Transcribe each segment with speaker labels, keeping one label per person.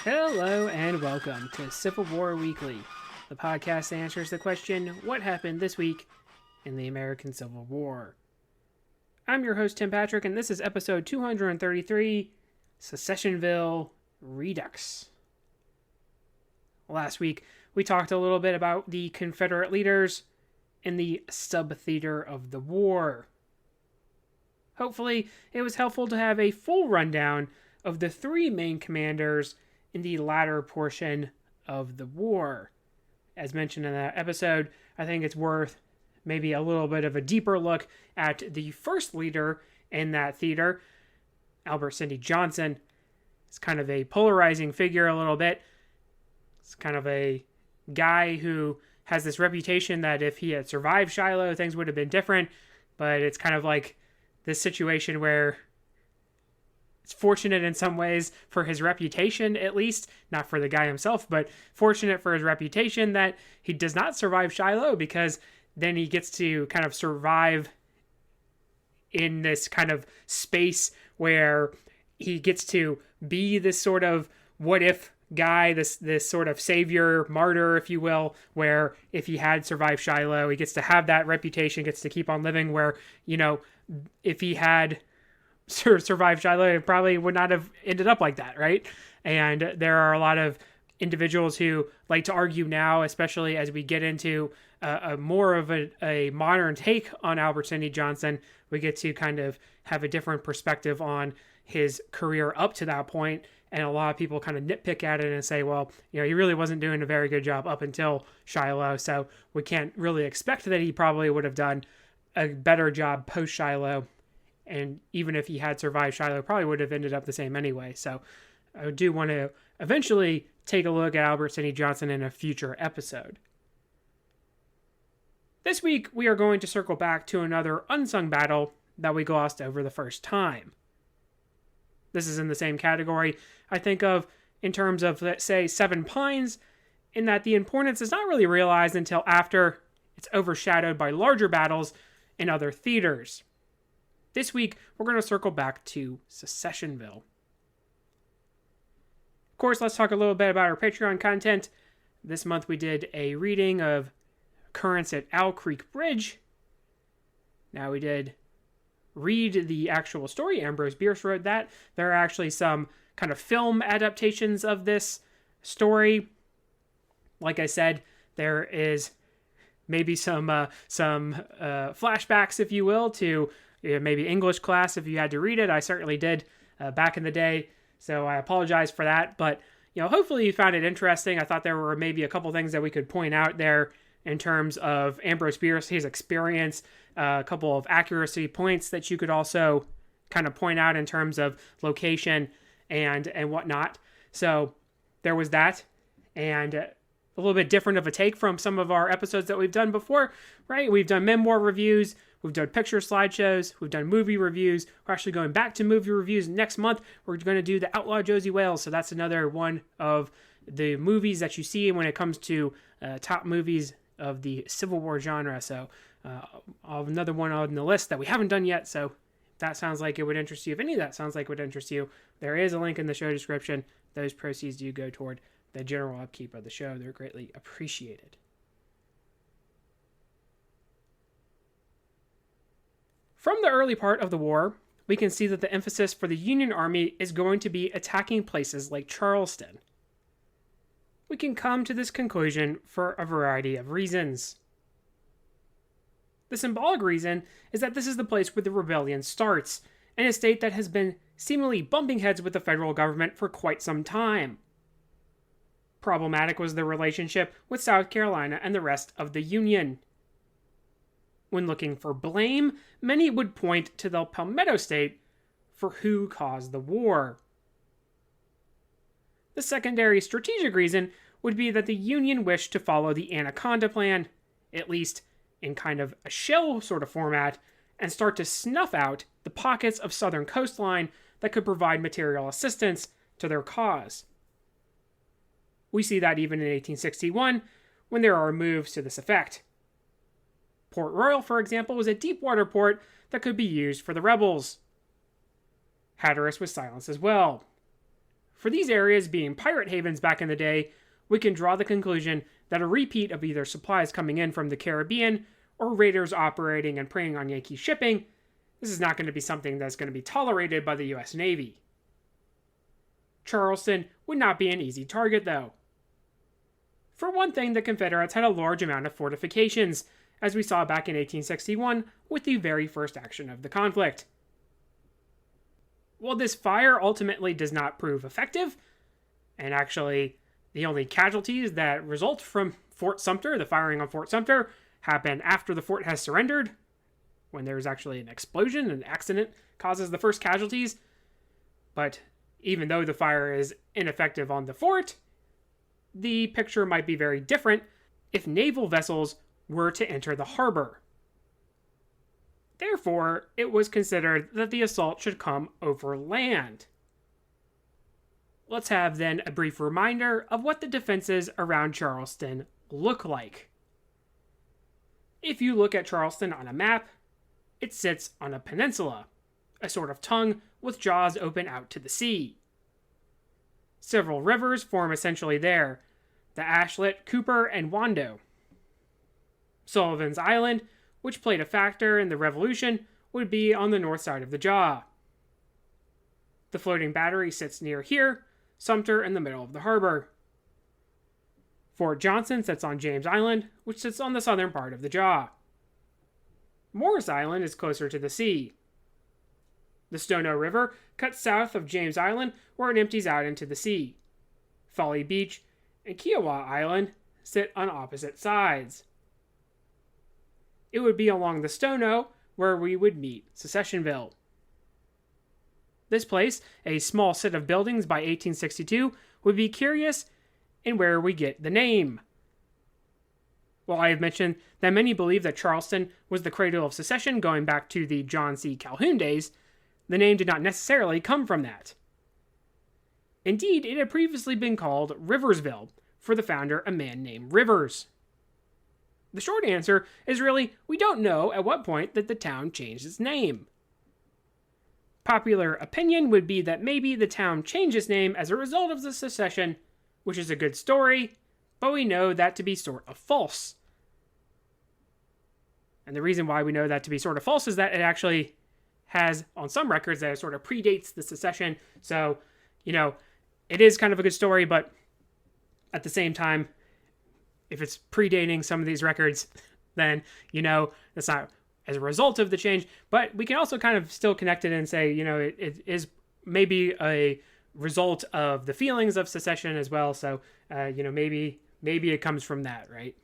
Speaker 1: Hello and welcome to Civil War Weekly, the podcast that answers the question, what happened this week in the American Civil War? I'm your host, Tim Patrick, and this is episode 233, Secessionville Redux. Last week, we talked a little bit about the Confederate leaders in the sub-theater of the war. Hopefully, it was helpful to have a full rundown of the three main commanders in the latter portion of the war. As mentioned in that episode, I think it's worth maybe a little bit of a deeper look at the first leader in that theater, Albert Sidney Johnston. It's kind of a polarizing figure a little bit. It's kind of a guy who has this reputation that if he had survived Shiloh, things would have been different. But it's kind of like this situation where it's fortunate in some ways for his reputation, at least, not for the guy himself, but fortunate for his reputation that he does not survive Shiloh, because then he gets to kind of survive in this kind of space where he gets to be this sort of what if guy, this sort of savior, martyr, if you will, where if he had survived Shiloh, he gets to have that reputation, gets to keep on living, where, you know, if he had survived Shiloh, it probably would not have ended up like that, right? And there are a lot of individuals who like to argue now, especially as we get into a more of a modern take on Albert Sidney Johnston. We get to kind of have a different perspective on his career up to that point, and a lot of people kind of nitpick at it and say, well, you know, he really wasn't doing a very good job up until Shiloh, so we can't really expect that he probably would have done a better job post-Shiloh. And even if he had survived Shiloh, probably would have ended up the same anyway. So I do want to eventually take a look at Albert Sidney Johnston in a future episode. This week, we are going to circle back to another unsung battle that we glossed over the first time. This is in the same category I think of in terms of, let's say, Seven Pines, in that the importance is not really realized until after it's overshadowed by larger battles in other theaters. This week, we're going to circle back to Secessionville. Of course, let's talk a little bit about our Patreon content. This month we did a reading of Occurrence at Owl Creek Bridge. Now we did read the actual story. Ambrose Bierce wrote that. There are actually some kind of film adaptations of this story. Like I said, there is maybe some flashbacks, if you will, to maybe English class if you had to read it. I certainly did back in the day, so I apologize for that. But, you know, hopefully you found it interesting. I thought there were maybe a couple things that we could point out there in terms of Ambrose Bierce, his experience, a couple of accuracy points that you could also kind of point out in terms of location and whatnot. So there was that, and a little bit different of a take from some of our episodes that we've done before, right? We've done memoir reviews, we've done picture slideshows, we've done movie reviews. We're actually going back to movie reviews next month. We're going to do The Outlaw Josie Wales, so that's another one of the movies that you see when it comes to top movies of the Civil War genre. So another one on the list that we haven't done yet, so if that sounds like it would interest you, if any of that sounds like it would interest you, there is a link in the show description. Those proceeds do go toward the general upkeep of the show. They're greatly appreciated. From the early part of the war, we can see that the emphasis for the Union Army is going to be attacking places like Charleston. We can come to this conclusion for a variety of reasons. The symbolic reason is that this is the place where the rebellion starts, in a state that has been seemingly bumping heads with the federal government for quite some time. Problematic was the relationship with South Carolina and the rest of the Union. When looking for blame, many would point to the Palmetto State for who caused the war. The secondary strategic reason would be that the Union wished to follow the Anaconda Plan, at least in kind of a shell sort of format, and start to snuff out the pockets of southern coastline that could provide material assistance to their cause. We see that even in 1861, when there are moves to this effect. Port Royal, for example, was a deep water port that could be used for the rebels. Hatteras was silenced as well. For these areas being pirate havens back in the day, we can draw the conclusion that a repeat of either supplies coming in from the Caribbean or raiders operating and preying on Yankee shipping, this is not going to be something that's going to be tolerated by the US Navy. Charleston would not be an easy target, though. For one thing, the Confederates had a large amount of fortifications, as we saw back in 1861 with the very first action of the conflict. While this fire ultimately does not prove effective, and actually the only casualties that result from Fort Sumter, the firing on Fort Sumter, happen after the fort has surrendered, when there's actually an explosion, an accident causes the first casualties. But even though the fire is ineffective on the fort, the picture might be very different if naval vessels were to enter the harbor. Therefore, it was considered that the assault should come over land. Let's have then a brief reminder of what the defenses around Charleston look like. If you look at Charleston on a map, it sits on a peninsula, a sort of tongue with jaws open out to the sea. Several rivers form essentially there, the Ashlet, Cooper, and Wando. Sullivan's Island, which played a factor in the Revolution, would be on the north side of the jaw. The floating battery sits near here, Sumter in the middle of the harbor. Fort Johnson sits on James Island, which sits on the southern part of the jaw. Morris Island is closer to the sea. The Stono River cuts south of James Island, where it empties out into the sea. Folly Beach and Kiowa Island sit on opposite sides. It would be along the Stono where we would meet Secessionville. This place, a small set of buildings by 1862, would be curious in where we get the name. While I have mentioned that many believe that Charleston was the cradle of secession going back to the John C. Calhoun days, the name did not necessarily come from that. Indeed, it had previously been called Riversville, for the founder, a man named Rivers. The short answer is really, we don't know at what point that the town changed its name. Popular opinion would be that maybe the town changed its name as a result of the secession, which is a good story, but we know that to be sort of false. And the reason why we know that to be sort of false is that it actually has, on some records, that it sort of predates the secession. So, it is kind of a good story, but at the same time, if it's predating some of these records, then, it's not as a result of the change. But we can also kind of still connect it and say, it is maybe a result of the feelings of secession as well. So, maybe it comes from that, right?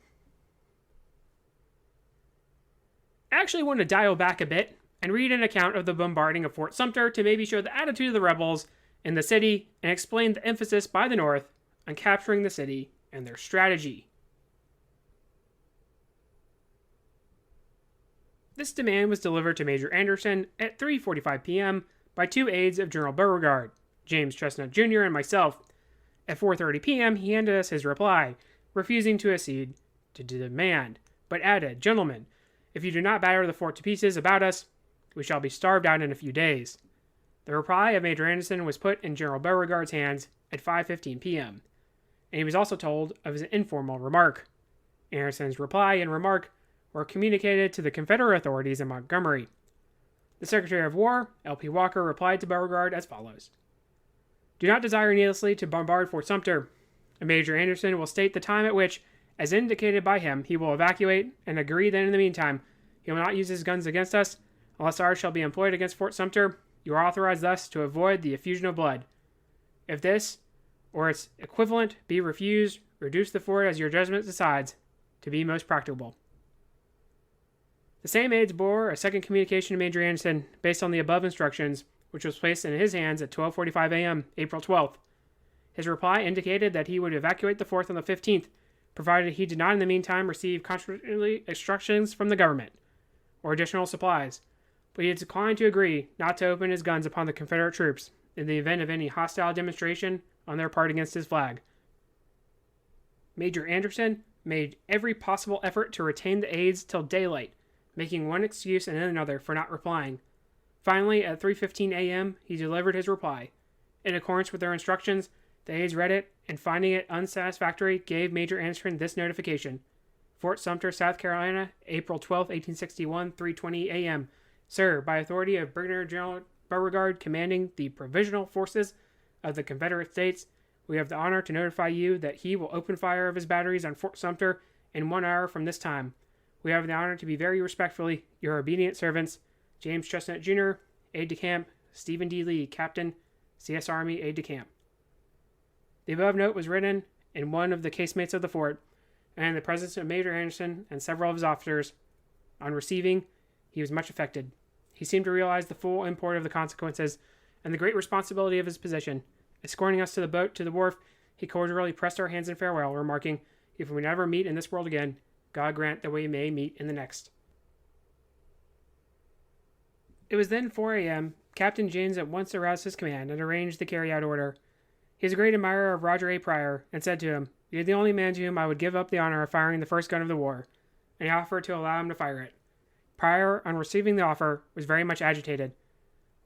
Speaker 1: I actually want to dial back a bit and read an account of the bombarding of Fort Sumter to maybe show the attitude of the rebels in the city and explain the emphasis by the North on capturing the city and their strategy. This demand was delivered to Major Anderson at 3:45 p.m. by two aides of General Beauregard, James Chestnut Jr. and myself. At 4:30 p.m., he handed us his reply, refusing to accede to the demand, but added, "Gentlemen, if you do not batter the fort to pieces about us, we shall be starved out in a few days." The reply of Major Anderson was put in General Beauregard's hands at 5:15 p.m., and he was also told of his informal remark. Anderson's reply and remark were communicated to the Confederate authorities in Montgomery. The Secretary of War, L.P. Walker, replied to Beauregard as follows: "Do not desire needlessly to bombard Fort Sumter. Major Anderson will state the time at which, as indicated by him, he will evacuate, and agree that in the meantime he will not use his guns against us, unless ours shall be employed against Fort Sumter. You are authorized thus to avoid the effusion of blood. If this, or its equivalent, be refused, reduce the fort as your judgment decides to be most practicable." The same aides bore a second communication to Major Anderson based on the above instructions, which was placed in his hands at 12:45 a.m., April 12th. His reply indicated that he would evacuate the fort on the 15th, provided he did not in the meantime receive contrary instructions from the government, or additional supplies, but he had declined to agree not to open his guns upon the Confederate troops in the event of any hostile demonstration on their part against his flag. Major Anderson made every possible effort to retain the aides till daylight, making one excuse and another for not replying. Finally, at 3:15 a.m., he delivered his reply, In accordance with their instructions, the aides read it, and finding it unsatisfactory, gave Major Anderson this notification. Fort Sumter, South Carolina, April 12, 1861, 3:20 a.m. Sir, by authority of Brigadier General Beauregard, commanding the provisional forces of the Confederate States, we have the honor to notify you that he will open fire of his batteries on Fort Sumter in 1 hour from this time. We have the honor to be very respectfully your obedient servants, James Chestnut, Jr., Aide-de-Camp, Stephen D. Lee, Captain, C.S. Army Aide-de-Camp. The above note was written in one of the casemates of the fort, and in the presence of Major Anderson and several of his officers. On receiving, he was much affected. He seemed to realize the full import of the consequences and the great responsibility of his position. Escorting us to the boat to the wharf, he cordially pressed our hands in farewell, remarking, "If we never meet in this world again, God grant that we may meet in the next." It was then 4 a.m. Captain James at once aroused his command and arranged the carry-out order. He is a great admirer of Roger A. Pryor, and said to him, "You're the only man to whom I would give up the honor of firing the first gun of the war," and he offered to allow him to fire it. Pryor, on receiving the offer, was very much agitated.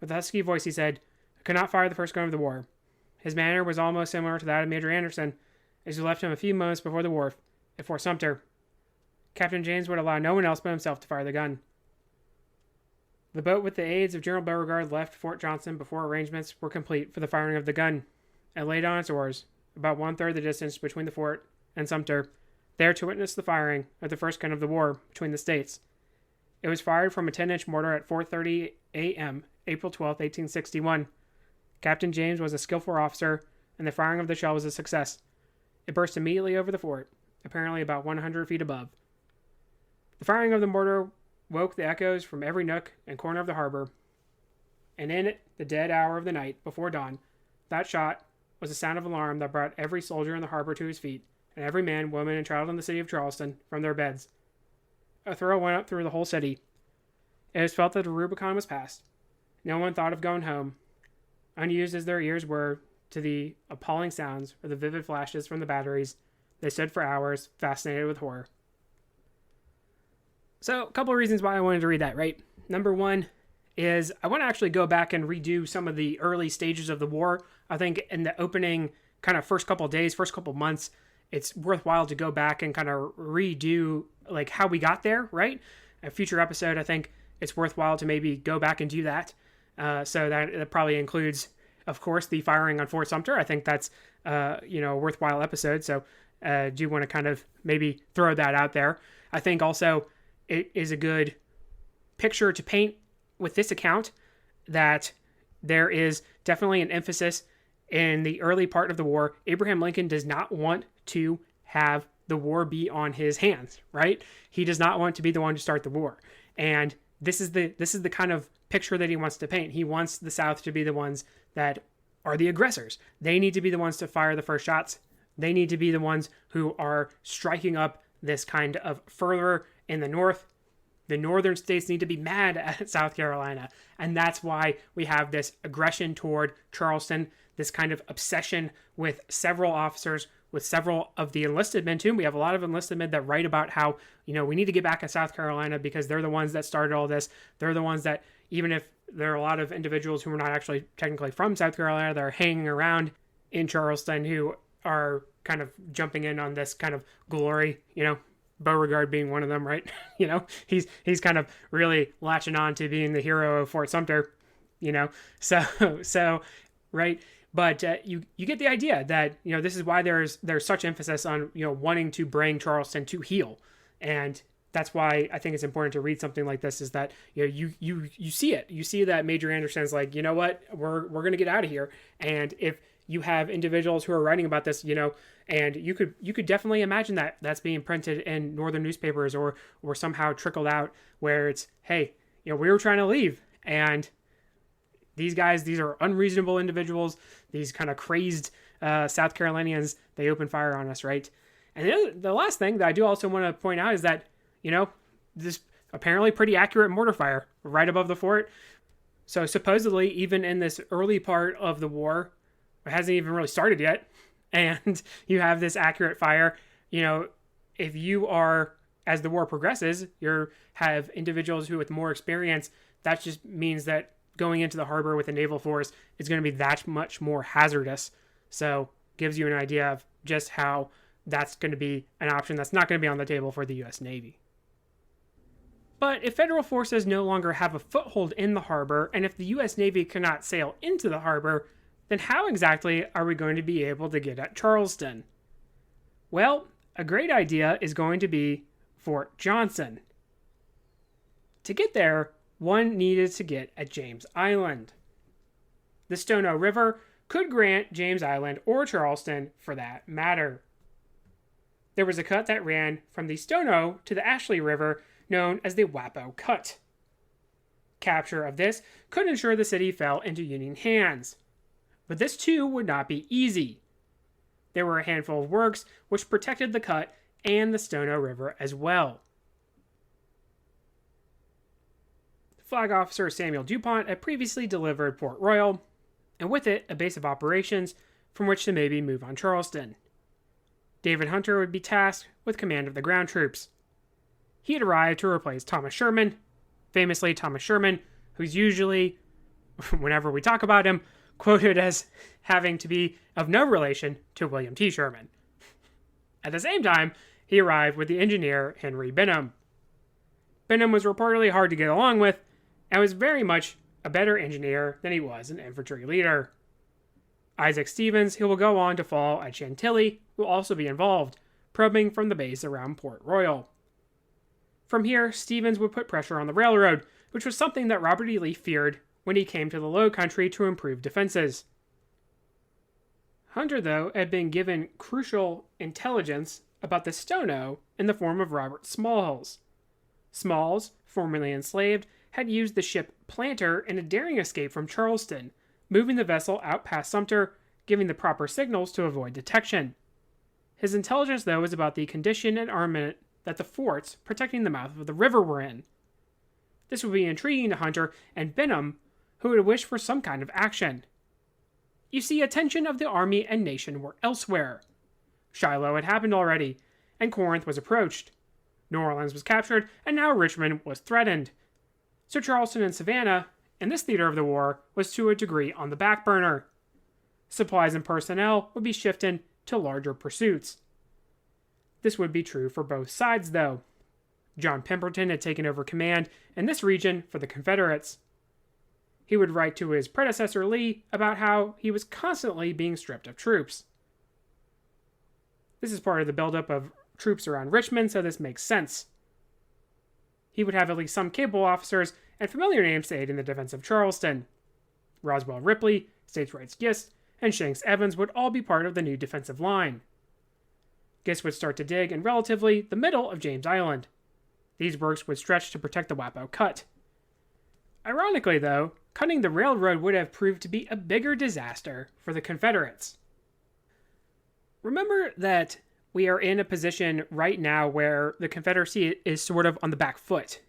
Speaker 1: With a husky voice he said, "I could not fire the first gun of the war." His manner was almost similar to that of Major Anderson, as he left him a few moments before the wharf at Fort Sumter. Captain James would allow no one else but himself to fire the gun. The boat with the aides of General Beauregard left Fort Johnson before arrangements were complete for the firing of the gun, and laid on its oars, about 1/3 the distance between the fort and Sumter, there to witness the firing of the first gun of the war between the states. It was fired from a 10-inch mortar at 4:30 a.m., April 12, 1861. Captain James was a skillful officer, and the firing of the shell was a success. It burst immediately over the fort, apparently about 100 feet above. The firing of the mortar woke the echoes from every nook and corner of the harbor, and in the dead hour of the night, before dawn, that shot was a sound of alarm that brought every soldier in the harbor to his feet, and every man, woman, and child in the city of Charleston from their beds. A thrill went up through the whole city. It was felt that the Rubicon was passed. No one thought of going home. Unused as their ears were to the appalling sounds or the vivid flashes from the batteries, they stood for hours, fascinated with horror. So, a couple of reasons why I wanted to read that, right? Number one is I want to actually go back and redo some of the early stages of the war. I think in the opening kind of first couple of days, first couple of months, it's worthwhile to go back and kind of redo like how we got there, right? A future episode, I think it's worthwhile to maybe go back and do that. So that probably includes, of course, the firing on Fort Sumter. I think that's, a worthwhile episode. So do want to kind of maybe throw that out there. I think also it is a good picture to paint with this account that there is definitely an emphasis in the early part of the war. Abraham Lincoln does not want to have the war be on his hands, right? He does not want to be the one to start the war. And this is the kind of picture that he wants to paint. He wants the South to be the ones that are the aggressors. They need to be the ones to fire the first shots. They need to be the ones who are striking up this kind of fervor in the North. The northern states need to be mad at South Carolina. And that's why we have this aggression toward Charleston, this kind of obsession with several officers, with several of the enlisted men too. We have a lot of enlisted men that write about how, we need to get back at South Carolina because they're the ones that started all this. They're the ones that, even if there are a lot of individuals who are not actually technically from South Carolina, they're hanging around in Charleston who are kind of jumping in on this kind of glory, Beauregard being one of them, right? He's kind of really latching on to being the hero of Fort Sumter, so right. But you get the idea that, this is why there's such emphasis on, wanting to bring Charleston to heel. And that's why I think it's important to read something like this, is that, you see it. You see that Major Anderson's like, you know what, we're going to get out of here. And if you have individuals who are writing about this, and you could definitely imagine that that's being printed in northern newspapers or somehow trickled out where it's, hey, we were trying to leave, and these guys, these are unreasonable individuals, these kind of crazed South Carolinians, they open fire on us, right? And the last thing that I do also want to point out is that, this apparently pretty accurate mortar fire right above the fort. So supposedly, even in this early part of the war, it hasn't even really started yet, and you have this accurate fire. If you are, as the war progresses, you have individuals who with more experience, that just means that going into the harbor with a naval force is going to be that much more hazardous. So gives you an idea of just how that's going to be an option that's not going to be on the table for the U.S. Navy. But if federal forces no longer have a foothold in the harbor, and if the U.S. Navy cannot sail into the harbor, then how exactly are we going to be able to get at Charleston? Well, a great idea is going to be Fort Johnson. To get there, one needed to get at James Island. The Stono River could grant James Island or Charleston for that matter. There was a cut that ran from the Stono to the Ashley River known as the Wapo Cut. Capture of this could ensure the city fell into Union hands. But this too would not be easy. There were a handful of works which protected the cut and the Stono River as well. Flag Officer Samuel DuPont had previously delivered Port Royal, and with it a base of operations from which to maybe move on Charleston. David Hunter would be tasked with command of the ground troops. He had arrived to replace Thomas Sherman, famously Thomas Sherman, who's usually, whenever we talk about him, quoted as having to be of no relation to William T. Sherman. At the same time, he arrived with the engineer Henry Benham. Benham was reportedly hard to get along with, and was very much a better engineer than he was an infantry leader. Isaac Stevens, who will go on to fall at Chantilly, will also be involved, probing from the base around Port Royal. From here, Stevens would put pressure on the railroad, which was something that Robert E. Lee feared when he came to the Low Country to improve defenses. Hunter, though, had been given crucial intelligence about the Stono in the form of Robert Smalls. Smalls, formerly enslaved, had used the ship Planter in a daring escape from Charleston, moving the vessel out past Sumter, giving the proper signals to avoid detection. His intelligence, though, was about the condition and armament that the forts protecting the mouth of the river were in. This would be intriguing to Hunter and Benham, who would wish for some kind of action. You see, attention of the army and nation were elsewhere. Shiloh had happened already, and Corinth was approached. New Orleans was captured, and now Richmond was threatened. So Charleston and Savannah, in this theater of the war, was to a degree on the back burner. Supplies and personnel would be shifted to larger pursuits. This would be true for both sides, though. John Pemberton had taken over command in this region for the Confederates. He would write to his predecessor Lee about how he was constantly being stripped of troops. This is part of the buildup of troops around Richmond, so this makes sense. He would have at least some capable officers and familiar names to aid in the defense of Charleston. Roswell Ripley, States Rights Gist, and Shanks Evans would all be part of the new defensive line. Gist would start to dig in relatively the middle of James Island. These works would stretch to protect the Wapo Cut. Ironically, though, cutting the railroad would have proved to be a bigger disaster for the Confederates. Remember that we are in a position right now where the Confederacy is sort of on the back foot,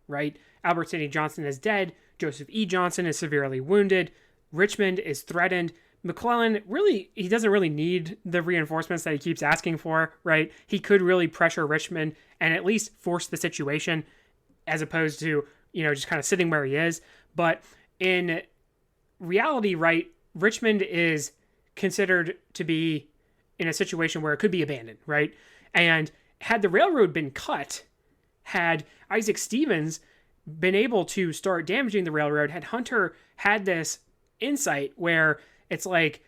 Speaker 1: right? Albert Sidney Johnston is dead, Joseph E. Johnston is severely wounded, Richmond is threatened, McClellan he doesn't really need the reinforcements that he keeps asking for, right? He could really pressure Richmond and at least force the situation as opposed to, just kind of sitting where he is. But in reality, right, Richmond is considered to be in a situation where it could be abandoned, right? And had the railroad been cut, had Isaac Stevens been able to start damaging the railroad, had Hunter had this insight where it's like,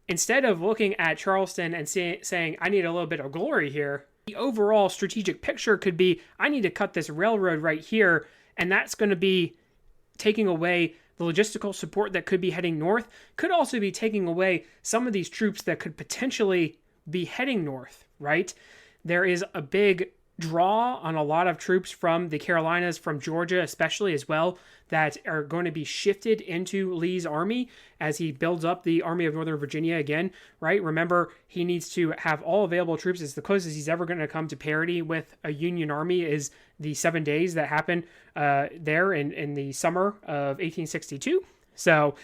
Speaker 1: instead of looking at Charleston and saying, I need a little bit of glory here, the overall strategic picture could be, I need to cut this railroad right here, and that's going to be taking away the logistical support that could be heading north, could also be taking away some of these troops that could potentially be heading north, right? There is a big draw on a lot of troops from the Carolinas, from Georgia especially as well, that are going to be shifted into Lee's army as he builds up the Army of Northern Virginia again, right? Remember, he needs to have all available troops. It's the closest he's ever going to come to parity with a Union army is the 7 days that happened there in the summer of 1862. So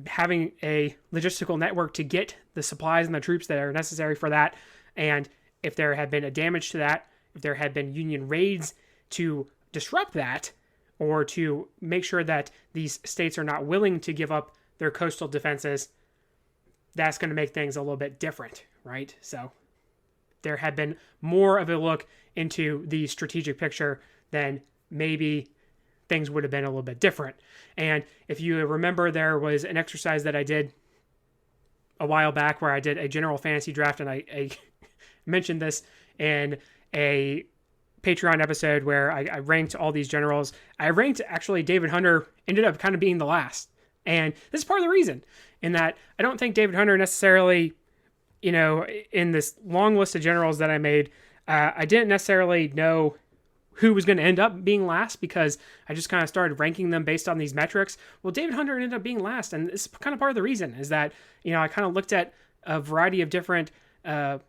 Speaker 1: having a logistical network to get the supplies and the troops that are necessary for that, and if there had been a damage to that, if there had been Union raids to disrupt that, or to make sure that these states are not willing to give up their coastal defenses, that's going to make things a little bit different, right? So there had been more of a look into the strategic picture, then maybe things would have been a little bit different. And if you remember, there was an exercise that I did a while back where I did a general fantasy draft, and I mentioned this in a Patreon episode where I ranked all these generals. I ranked, actually, David Hunter ended up kind of being the last. And this is part of the reason, in that I don't think David Hunter necessarily, in this long list of generals that I made, I didn't necessarily know who was going to end up being last, because I just kind of started ranking them based on these metrics. Well, David Hunter ended up being last, and it's kind of part of the reason is that, I kind of looked at a variety of different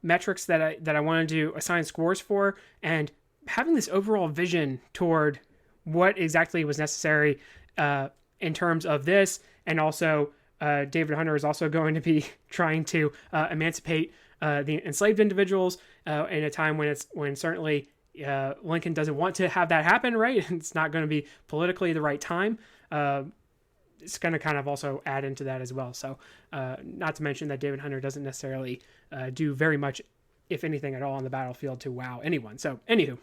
Speaker 1: metrics that I wanted to assign scores for, and having this overall vision toward what exactly was necessary in terms of this, and also David Hunter is also going to be trying to emancipate the enslaved individuals in a time when certainly Lincoln doesn't want to have that happen, right? It's not going to be politically the right time. It's going to kind of also add into that as well. So not to mention that David Hunter doesn't necessarily do very much, if anything at all, on the battlefield to wow anyone. So anywho,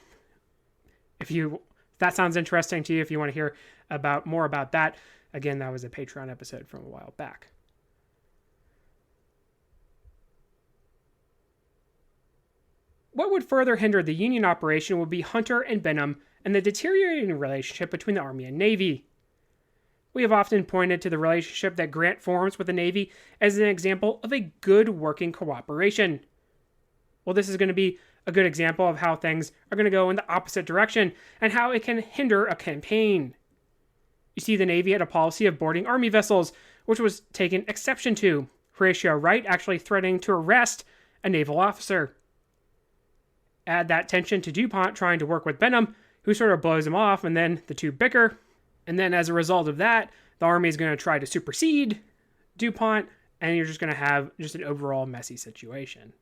Speaker 1: if that sounds interesting to you, if you want to hear more about that, again, that was a Patreon episode from a while back. What would further hinder the Union operation would be Hunter and Benham and the deteriorating relationship between the Army and Navy. We have often pointed to the relationship that Grant forms with the Navy as an example of a good working cooperation. Well, this is going to be a good example of how things are going to go in the opposite direction and how it can hinder a campaign. You see, the Navy had a policy of boarding Army vessels, which was taken exception to, Horatio Wright actually threatening to arrest a naval officer. Add that tension to DuPont trying to work with Benham, who sort of blows him off, and then the two bicker. And then as a result of that, the Army is going to try to supersede DuPont, and you're just going to have just an overall messy situation.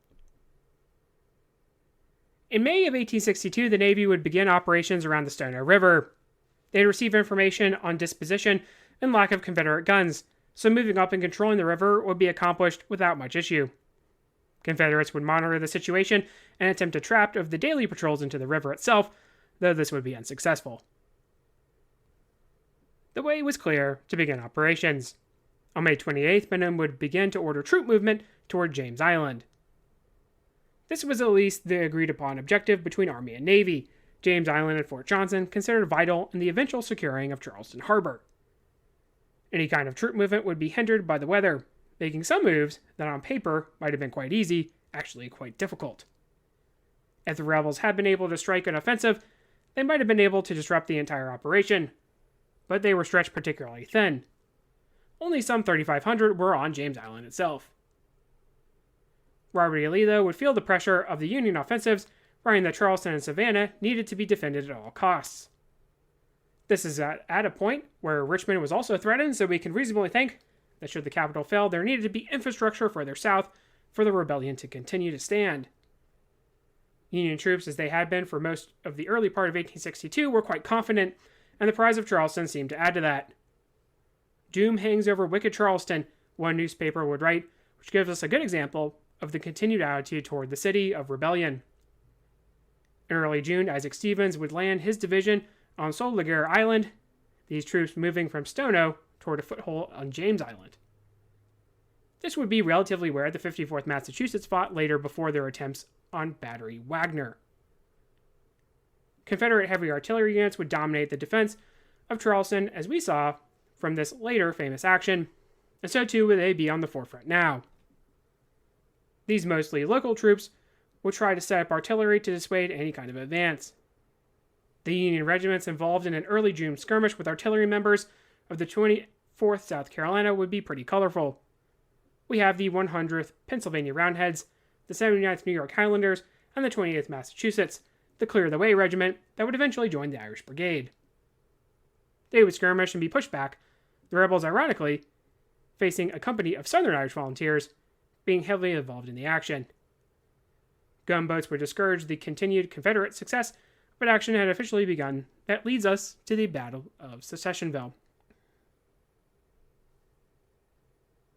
Speaker 1: In May of 1862, the Navy would begin operations around the Stono River. They'd receive information on disposition and lack of Confederate guns, so moving up and controlling the river would be accomplished without much issue. Confederates would monitor the situation and attempt to trap of the daily patrols into the river itself, though this would be unsuccessful. The way was clear to begin operations. On May 28th, Benham would begin to order troop movement toward James Island. This was at least the agreed-upon objective between Army and Navy, James Island and Fort Johnson considered vital in the eventual securing of Charleston Harbor. Any kind of troop movement would be hindered by the weather, making some moves that on paper might have been quite easy, actually quite difficult. If the rebels had been able to strike an offensive, they might have been able to disrupt the entire operation, but they were stretched particularly thin. Only some 3,500 were on James Island itself. Robert E. Lee, though, would feel the pressure of the Union offensives, writing that Charleston and Savannah needed to be defended at all costs. This is at a point where Richmond was also threatened, so we can reasonably think that should the capital fail, there needed to be infrastructure further south for the rebellion to continue to stand. Union troops, as they had been for most of the early part of 1862, were quite confident, and the prize of Charleston seemed to add to that. "Doom hangs over wicked Charleston," one newspaper would write, which gives us a good example of the continued attitude toward the city of rebellion. In early June, Isaac Stevens would land his division on Solagair Island, these troops moving from Stono toward a foothold on James Island. This would be relatively where the 54th Massachusetts fought later before their attempts on Battery Wagner. Confederate heavy artillery units would dominate the defense of Charleston, as we saw from this later famous action, and so too would they be on the forefront now. These mostly local troops would try to set up artillery to dissuade any kind of advance. The Union regiments involved in an early June skirmish with artillery members of the 24th South Carolina would be pretty colorful. We have the 100th Pennsylvania Roundheads, the 79th New York Highlanders, and the 28th Massachusetts, the Clear the Way regiment that would eventually join the Irish Brigade. They would skirmish and be pushed back, the rebels ironically facing a company of Southern Irish volunteers being heavily involved in the action. Gunboats would discourage the continued Confederate success but action had officially begun. That leads us to the Battle of Secessionville.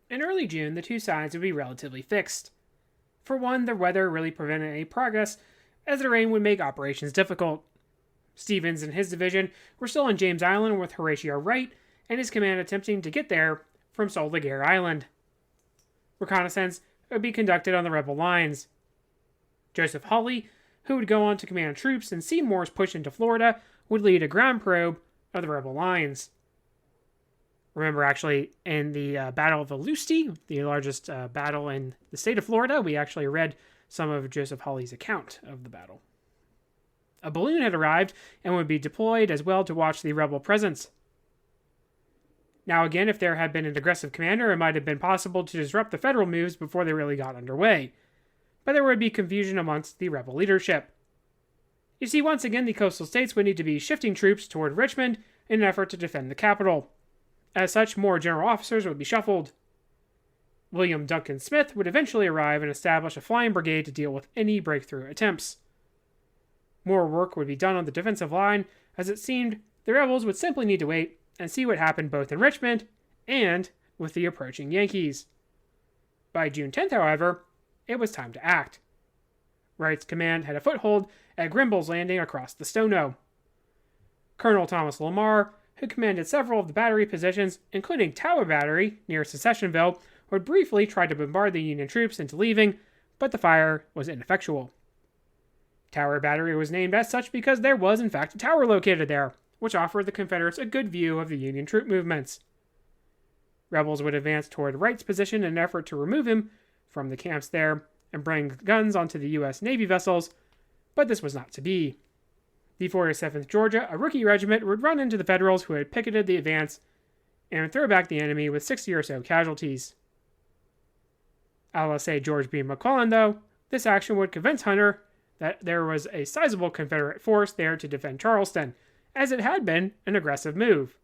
Speaker 1: In early June, the two sides would be relatively fixed. For one, the weather really prevented any progress, as the rain would make operations difficult. Stevens and his division were still on James Island with Horatio Wright and his command attempting to get there from Soldier Island. Reconnaissance would be conducted on the rebel lines. Joseph Hawley, who would go on to command troops and Seymour's push into Florida, would lead a ground probe of the rebel lines. Remember, actually, in the Battle of Volusti, the largest battle in the state of Florida, we actually read some of Joseph Hawley's account of the battle. A balloon had arrived and would be deployed as well to watch the rebel presence. Now again, if there had been an aggressive commander, it might have been possible to disrupt the federal moves before they really got underway. But there would be confusion amongst the rebel leadership. You see, once again, the coastal states would need to be shifting troops toward Richmond in an effort to defend the capital. As such, more general officers would be shuffled. William Duncan Smith would eventually arrive and establish a flying brigade to deal with any breakthrough attempts. More work would be done on the defensive line, as it seemed the rebels would simply need to wait and see what happened both in Richmond and with the approaching Yankees. By June 10th, however, it was time to act. Wright's command had a foothold at Grimble's Landing across the Stono. Colonel Thomas Lamar, who commanded several of the battery positions, including Tower Battery near Secessionville, would briefly try to bombard the Union troops into leaving, but the fire was ineffectual. Tower Battery was named as such because there was in fact a tower located there, which offered the Confederates a good view of the Union troop movements. Rebels would advance toward Wright's position in an effort to remove him from the camps there and bring guns onto the U.S. Navy vessels, but this was not to be. The 47th Georgia, a rookie regiment, would run into the Federals who had picketed the advance and throw back the enemy with 60 or so casualties. LSA George B. McClellan, though, this action would convince Hunter that there was a sizable Confederate force there to defend Charleston, as it had been an aggressive move.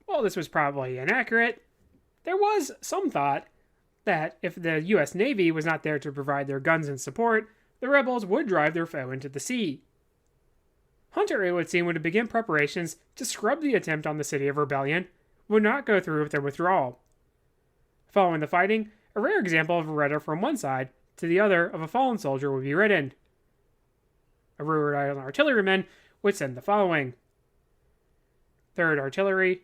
Speaker 1: While this was probably inaccurate, there was some thought that if the U.S. Navy was not there to provide their guns and support, the rebels would drive their foe into the sea. Hunter, it would seem, would begin preparations to scrub the attempt on the city of Rebellion, would not go through with their withdrawal. Following the fighting, a rare example of a rudder from one side to the other of a fallen soldier would be written. A Rhode Island artilleryman would send the following: 3rd Artillery,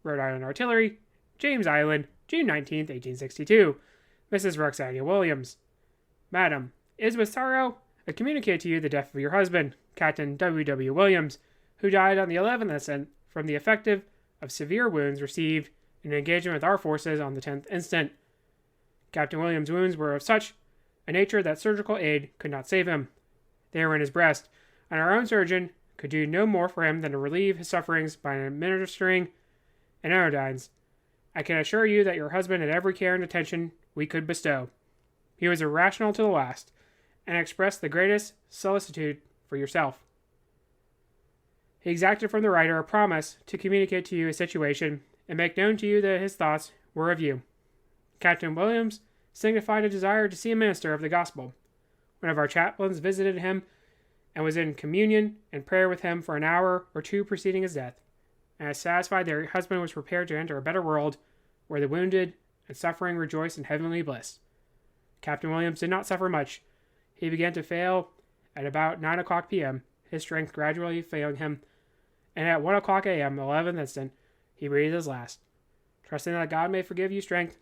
Speaker 1: Rhode Island Artillery, James Island, June 19th, 1862. Mrs. Roxania Williams. Madam, it is with sorrow I communicate to you the death of your husband, Captain W. W. Williams, who died on the 11th instant from the effect of severe wounds received in an engagement with our forces on the 10th instant. Captain Williams' wounds were of such a nature that surgical aid could not save him. They were in his breast, and our own surgeon could do no more for him than to relieve his sufferings by administering anodynes. I can assure you that your husband had every care and attention we could bestow. He was irrational to the last, and expressed the greatest solicitude for yourself. He exacted from the writer a promise to communicate to you his situation, and make known to you that his thoughts were of you. Captain Williams signified a desire to see a minister of the gospel. One of our chaplains visited him, and was in communion and prayer with him for an hour or two preceding his death, and is satisfied that your husband was prepared to enter a better world, where the wounded and suffering rejoice in heavenly bliss. Captain Williams did not suffer much. He began to fail at about 9 o'clock p.m., his strength gradually failing him, and at 1 o'clock a.m., the 11th instant, he breathed his last. Trusting that God may forgive you strength,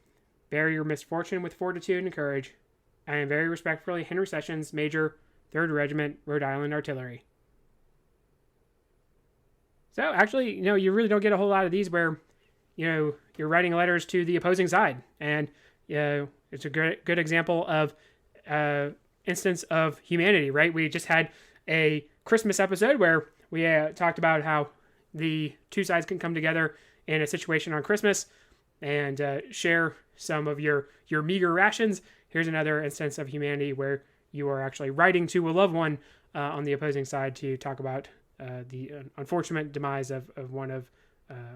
Speaker 1: bear your misfortune with fortitude and courage. I am very respectfully Henry Sessions, Major, 3rd Regiment, Rhode Island Artillery. So actually, you really don't get a whole lot of these where, you're writing letters to the opposing side. And, it's a good example of instance of humanity, right? We just had a Christmas episode where we talked about how the two sides can come together in a situation on Christmas and share some of your meager rations. Here's another instance of humanity where you are actually writing to a loved one on the opposing side to talk about the unfortunate demise of one of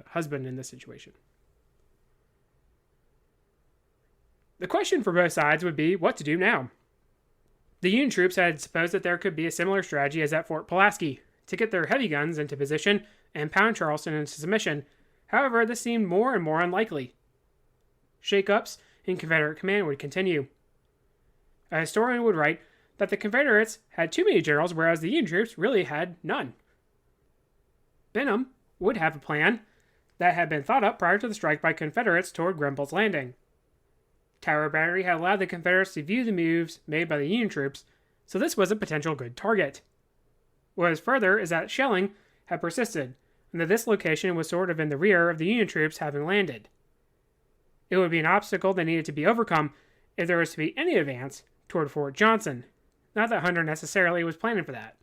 Speaker 1: husband in this situation. The question for both sides would be what to do now. The Union troops had supposed that there could be a similar strategy as at Fort Pulaski, to get their heavy guns into position and pound Charleston into submission. However, this seemed more and more unlikely. Shake-ups in Confederate command would continue. A historian would write that the Confederates had too many generals, whereas the Union troops really had none. Benham would have a plan that had been thought up prior to the strike by Confederates toward Grenville's Landing. Tower Battery had allowed the Confederates to view the moves made by the Union troops, so this was a potential good target. What is further is that shelling had persisted, and that this location was sort of in the rear of the Union troops having landed. It would be an obstacle that needed to be overcome if there was to be any advance toward Fort Johnson. Not that Hunter necessarily was planning for that.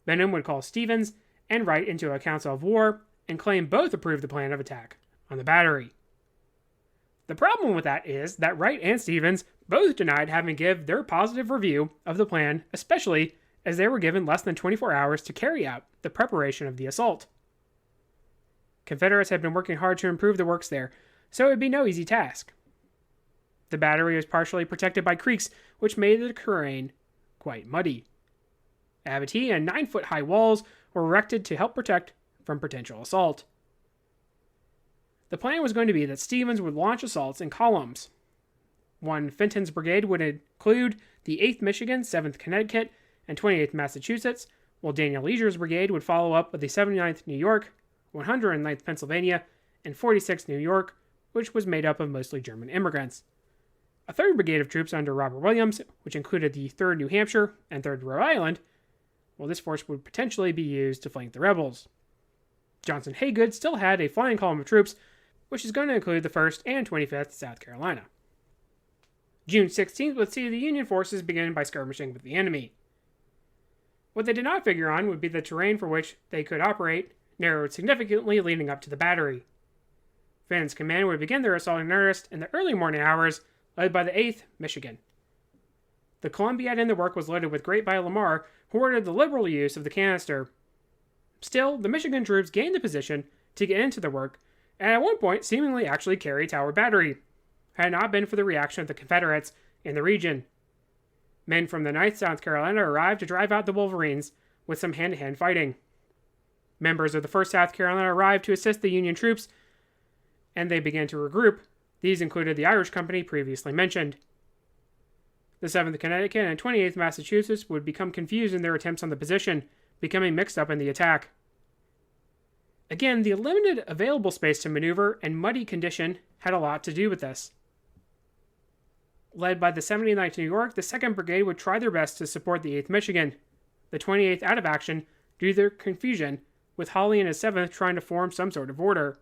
Speaker 1: Benham would call Stevens and Wright into a council of war and claim both approved the plan of attack on the battery. The problem with that is that Wright and Stevens both denied having given their positive review of the plan, especially as they were given less than 24 hours to carry out the preparation of the assault. Confederates had been working hard to improve the works there, so it would be no easy task. The battery was partially protected by creeks, which made the terrain quite muddy. Abattis and 9-foot-high walls were erected to help protect from potential assault. The plan was going to be that Stevens would launch assaults in columns. One Fenton's brigade would include the 8th Michigan, 7th Connecticut, and 28th Massachusetts, while Daniel Leisure's brigade would follow up with the 79th New York, 109th Pennsylvania, and 46th New York, which was made up of mostly German immigrants. A 3rd brigade of troops under Robert Williams, which included the 3rd New Hampshire and 3rd Rhode Island, well, this force would potentially be used to flank the rebels. Johnson Haygood still had a flying column of troops, which is going to include the 1st and 25th South Carolina. June 16th would see the Union forces begin by skirmishing with the enemy. What they did not figure on would be the terrain for which they could operate narrowed significantly leading up to the battery. Fenton's command would begin their assault in earnest in the early morning hours, led by the 8th Michigan. The Columbiad in the work was loaded with grape by Lamar, who ordered the liberal use of the canister. Still, the Michigan troops gained the position to get into the work, and at one point seemingly actually carry Tower Battery, had it not been for the reaction of the Confederates in the region. Men from the 9th South Carolina arrived to drive out the Wolverines with some hand-to-hand fighting. Members of the 1st South Carolina arrived to assist the Union troops, and they began to regroup. These included the Irish Company previously mentioned. The 7th Connecticut and 28th Massachusetts would become confused in their attempts on the position, becoming mixed up in the attack. Again, the limited available space to maneuver and muddy condition had a lot to do with this. Led by the 79th New York, the 2nd Brigade would try their best to support the 8th Michigan, the 28th out of action due to their confusion, with Hawley and his 7th trying to form some sort of order.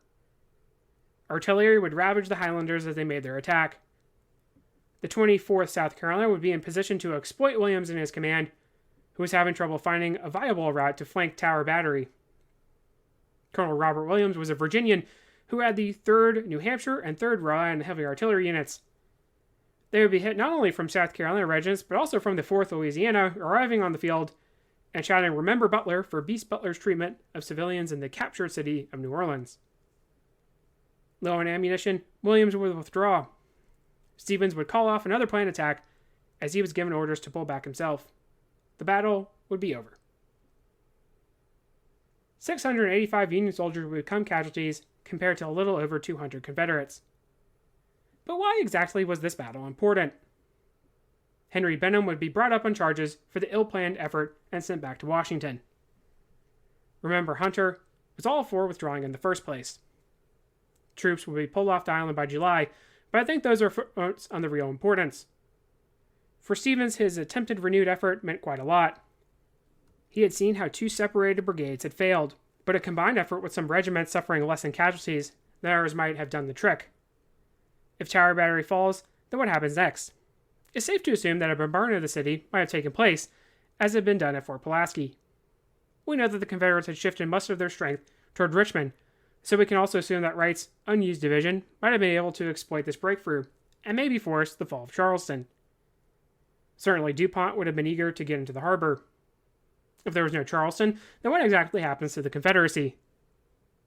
Speaker 1: Artillery would ravage the Highlanders as they made their attack. The 24th South Carolina would be in position to exploit Williams and his command, who was having trouble finding a viable route to flank Tower Battery. Colonel Robert Williams was a Virginian who had the 3rd New Hampshire and 3rd Rhode Island heavy artillery units. They would be hit not only from South Carolina regiments, but also from the 4th Louisiana, arriving on the field and shouting "Remember Butler" for Beast Butler's treatment of civilians in the captured city of New Orleans. Low on ammunition, Williams would withdraw. Stevens would call off another planned attack as he was given orders to pull back himself. The battle would be over. 685 Union soldiers would become casualties compared to a little over 200 Confederates. But why exactly was this battle important? Henry Benham would be brought up on charges for the ill-planned effort and sent back to Washington. Remember, Hunter was all for withdrawing in the first place. Troops would be pulled off the island by July, but I think those are footnotes on the real importance. For Stevens, his attempted renewed effort meant quite a lot. He had seen how 2 separated brigades had failed, but a combined effort with some regiments suffering less in casualties than ours might have done the trick. If Tower Battery falls, then what happens next? It's safe to assume that a bombardment of the city might have taken place, as had been done at Fort Pulaski. We know that the Confederates had shifted much of their strength toward Richmond, so we can also assume that Wright's unused division might have been able to exploit this breakthrough, and maybe force the fall of Charleston. Certainly DuPont would have been eager to get into the harbor. If there was no Charleston, then what exactly happens to the Confederacy?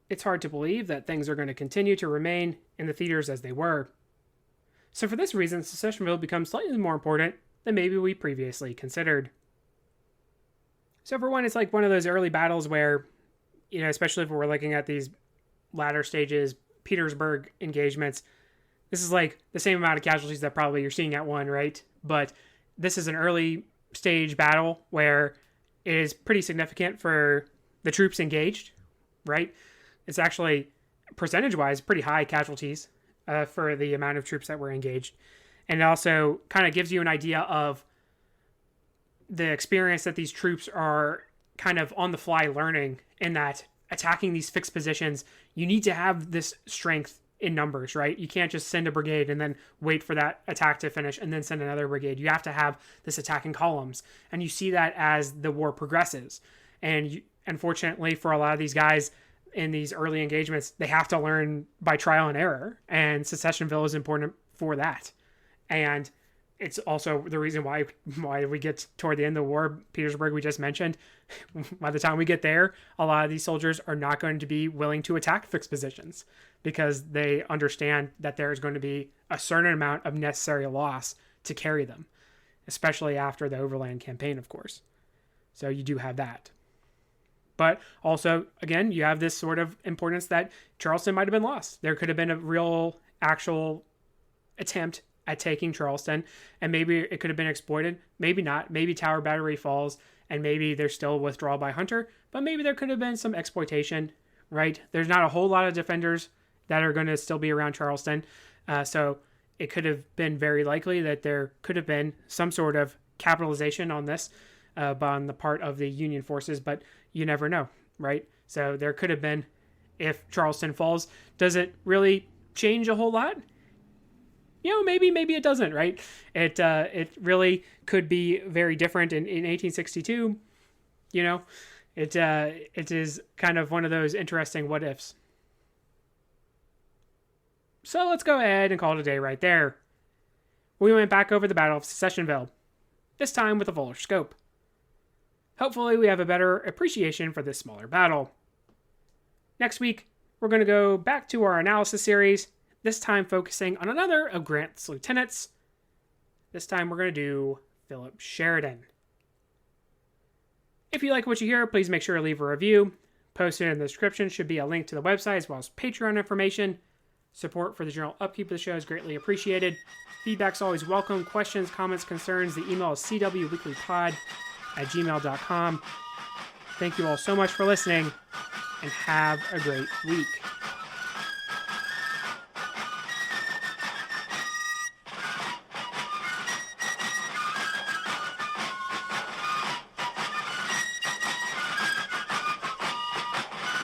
Speaker 1: It's hard to believe that things are going to continue to remain in the theaters as they were. So for this reason, Secessionville becomes slightly more important than maybe we previously considered. So for one, it's like one of those early battles where, especially if we're looking at these latter stages, Petersburg engagements, this is like the same amount of casualties that probably you're seeing at one, right? But this is an early stage battle where it is pretty significant for the troops engaged, right? It's actually, percentage-wise, pretty high casualties for the amount of troops that were engaged. And it also kind of gives you an idea of the experience that these troops are kind of on the fly learning, in that attacking these fixed positions, you need to have this strength in numbers, right? You can't just send a brigade and then wait for that attack to finish and then send another brigade. You have to have this attack in columns. And you see that as the war progresses. And unfortunately for a lot of these guys in these early engagements, they have to learn by trial and error. And Secessionville is important for that. And it's also the reason why we get toward the end of the war, Petersburg, we just mentioned, by the time we get there, a lot of these soldiers are not going to be willing to attack fixed positions because they understand that there is going to be a certain amount of necessary loss to carry them, especially after the overland campaign, of course. So you do have that. But also, again, you have this sort of importance that Charleston might have been lost. There could have been a real, actual attempt at taking Charleston, and maybe it could have been exploited. Maybe not. Maybe Tower Battery falls, and maybe there's still withdrawal by Hunter, but maybe there could have been some exploitation, right? There's not a whole lot of defenders that are going to still be around Charleston, so it could have been very likely that there could have been some sort of capitalization on this on the part of the Union forces, but you never know, right? So there could have been, if Charleston falls, does it really change a whole lot? Maybe it doesn't, right? It really could be very different in 1862. It is kind of one of those interesting what ifs. So let's go ahead and call it a day right there. We went back over the Battle of Secessionville, this time with a fuller scope. Hopefully we have a better appreciation for this smaller battle. Next week, we're going to go back to our analysis series, this time focusing on another of Grant's lieutenants. This time we're going to do Philip Sheridan. If you like what you hear, please make sure to leave a review. Posted in the description should be a link to the website as well as Patreon information. Support for the general upkeep of the show is greatly appreciated. Feedback's always welcome. Questions, comments, concerns, the email is cwweeklypod@gmail.com. Thank you all so much for listening, and have a great week.